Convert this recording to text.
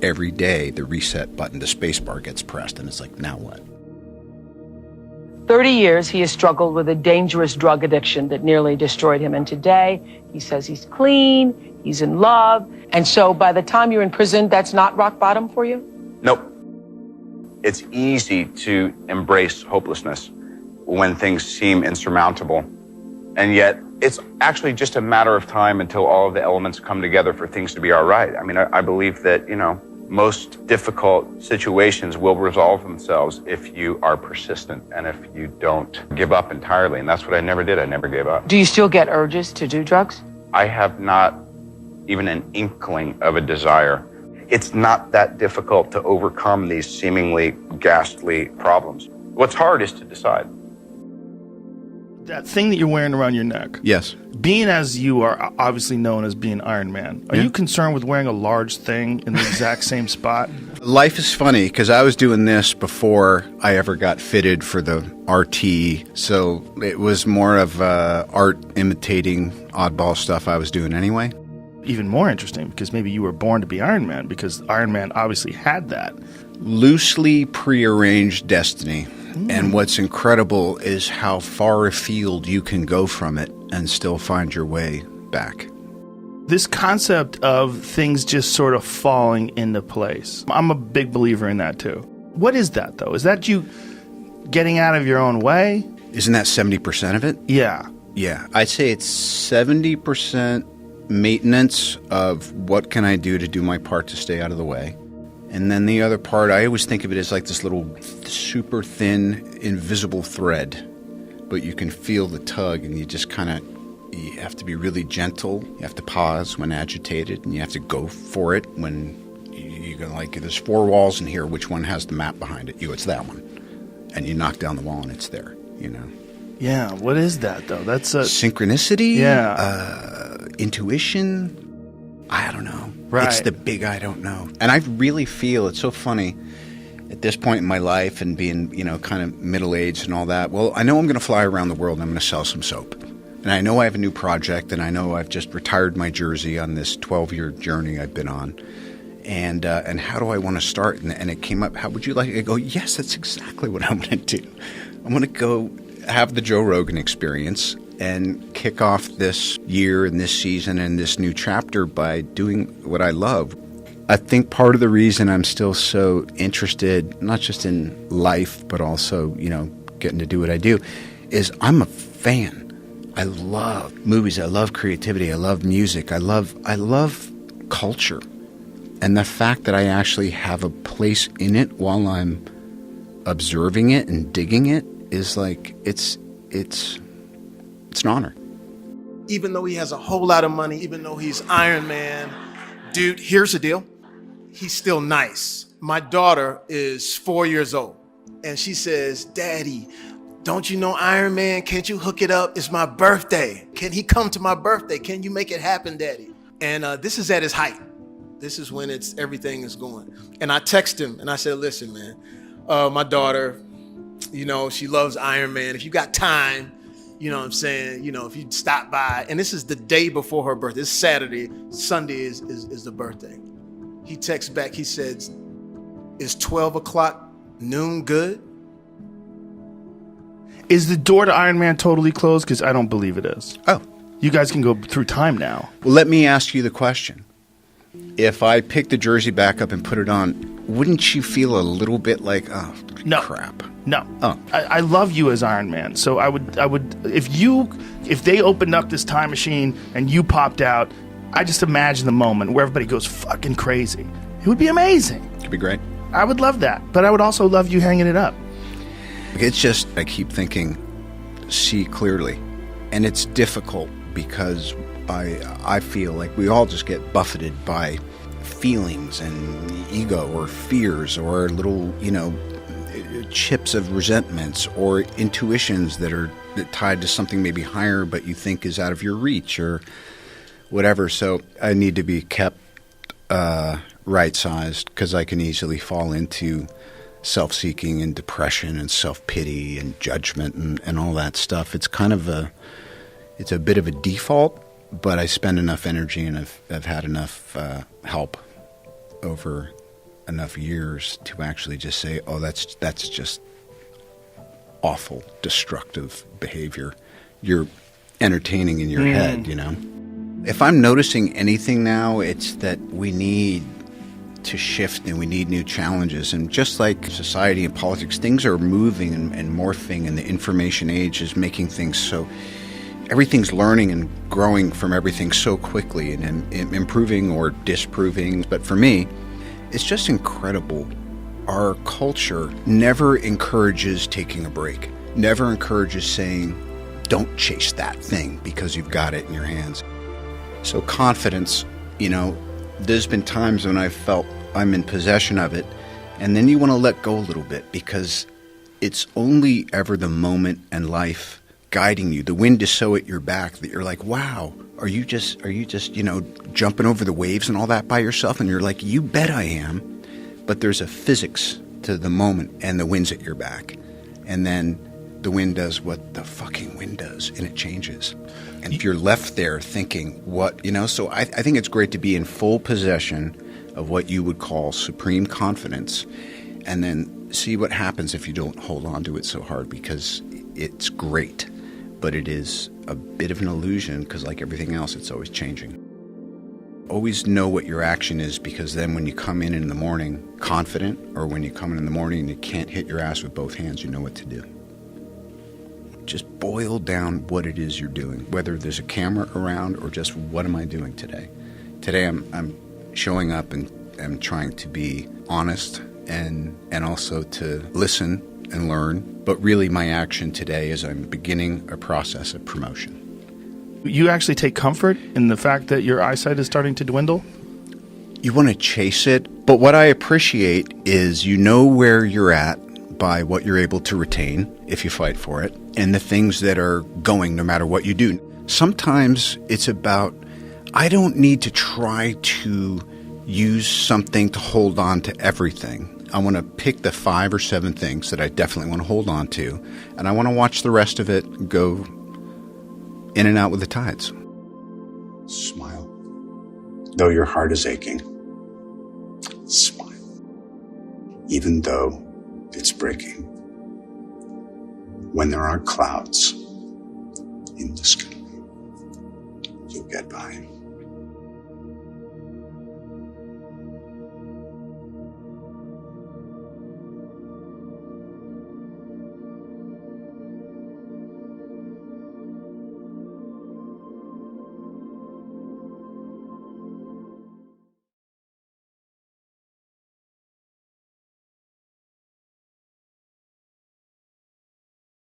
Every day, the reset button, the space bar gets pressed, and it's like, now what? 30 years he has struggled with a dangerous drug addiction that nearly destroyed him. And today, he says he's clean, he's in love. And so by the time you're in prison, that's not rock bottom for you? Nope. It's easy to embrace hopelessness when things seem insurmountable. And yet, it's actually just a matter of time until all of the elements come together for things to be all right. I mean, I believe that, most difficult situations will resolve themselves if you are persistent and if you don't give up entirely. And that's what I never did. I never gave up. Do you still get urges to do drugs? I have not even an inkling of a desire. It's not that difficult to overcome these seemingly ghastly problems. What's hard is to decide. That thing that you're wearing around your neck. Yes. Being as you are obviously known as being Iron Man, are you concerned with wearing a large thing in the exact same spot? Life is funny because I was doing this before I ever got fitted for the RT, so it was more of art imitating oddball stuff I was doing anyway. Even more interesting because maybe you were born to be Iron Man because Iron Man obviously had that. Loosely prearranged destiny. And what's incredible is how far afield you can go from it and still find your way back. This concept of things just sort of falling into place. I'm a big believer in that too. What is that though? Is that you getting out of your own way? Isn't that 70% of it? Yeah. Yeah. I'd say it's 70% maintenance of what can I do to do my part to stay out of the way. And then the other part, I always think of it as like this little super thin, invisible thread. But you can feel the tug, and you just you have to be really gentle. You have to pause when agitated, and you have to go for it when you're going to, like, there's 4 walls in here. Which one has the map behind it? It's that one. And you knock down the wall, and it's there, Yeah, what is that, though? That's a... Synchronicity? Yeah. Intuition? I don't know. Right. It's the big I don't know. And I really feel, it's so funny, at this point in my life and being, kind of middle-aged and all that, well, I know I'm going to fly around the world and I'm going to sell some soap. And I know I have a new project, and I know I've just retired my jersey on this 12-year journey I've been on. And how do I want to start? And it came up, how would you like it? I go, yes, that's exactly what I'm going to do. I'm going to go have the Joe Rogan experience and kick off this year and this season and this new chapter by doing what I love. I think part of the reason I'm still so interested, not just in life, but also, getting to do what I do, is I'm a fan. I love movies. I love creativity. I love music. I love culture. And the fact that I actually have a place in it while I'm observing it and digging it is like, it's an honor. Even though he has a whole lot of money, even though he's Iron Man, dude, here's the deal. He's still nice. My daughter is 4 years old, and she says, Daddy, don't you know Iron Man? Can't you hook it up? It's my birthday. Can he come to my birthday? Can you make it happen, Daddy? And this is at his height. This is when everything is going. And I text him, and I said, listen, man, my daughter, she loves Iron Man. If you got time, you know what I'm saying? If you'd stop by. And this is the day before her birthday. It's Saturday. Sunday is the birthday. He texts back. He says, is 12 o'clock noon good? Is the door to Iron Man totally closed? Because I don't believe it is. Oh. You guys can go through time now. Well, let me ask you the question. If I pick the jersey back up and put it on, wouldn't you feel a little bit like, oh, no. crap? No. Oh. I love you as Iron Man. So I would if they opened up this time machine and you popped out, I just imagine the moment where everybody goes fucking crazy. It would be amazing. It'd be great. I would love that. But I would also love you hanging it up. It's just, I keep thinking, see clearly. And it's difficult because I feel like we all just get buffeted by feelings and ego or fears or little, chips of resentments or intuitions that are tied to something maybe higher but you think is out of your reach or whatever. So I need to be kept right-sized because I can easily fall into self-seeking and depression and self-pity and judgment and all that stuff. It's kind of it's a bit of a default, but I spend enough energy and I've had enough help over enough years to actually just say, oh, that's just awful, destructive behavior you're entertaining in your head, you know? If I'm noticing anything now, it's that we need to shift and we need new challenges. And just like society and politics, things are moving and morphing, and the information age is making things so, everything's learning and growing from everything so quickly and improving or disproving. But for me, it's just incredible. Our culture never encourages taking a break, never encourages saying, don't chase that thing because you've got it in your hands. So confidence, you know, there's been times when I felt I'm in possession of it, and then you want to let go a little bit because it's only ever the moment and life guiding you. The wind is so at your back that you're like, wow, are you just, you know, jumping over the waves and all that by yourself? And you're like, you bet I am. But there's a physics to the moment, and the wind's at your back. And then the wind does what the fucking wind does, and it changes. And if you're left there thinking, what, you know, so I think it's great to be in full possession of what you would call supreme confidence, and then see what happens if you don't hold on to it so hard, because it's great, but it is a bit of an illusion, because like everything else, it's always changing. Always know what your action is, because then when you come in the morning confident, or when you come in the morning and you can't hit your ass with both hands, you know what to do. Just boil down what it is you're doing, whether there's a camera around or just what am I doing today. Today I'm showing up and I'm trying to be honest and also to listen and learn. But really my action today is I'm beginning a process of promotion. You actually take comfort in the fact that your eyesight is starting to dwindle? You want to chase it, but what I appreciate is you know where you're at by what you're able to retain if you fight for it, and the things that are going no matter what you do. Sometimes it's about, I don't need to try to use something to hold on to everything. I want to pick the 5 or 7 things that I definitely want to hold on to, and I want to watch the rest of it go in and out with the tides. Smile. Though your heart is aching, smile. Even though it's breaking. When there are clouds in the sky, you'll get by.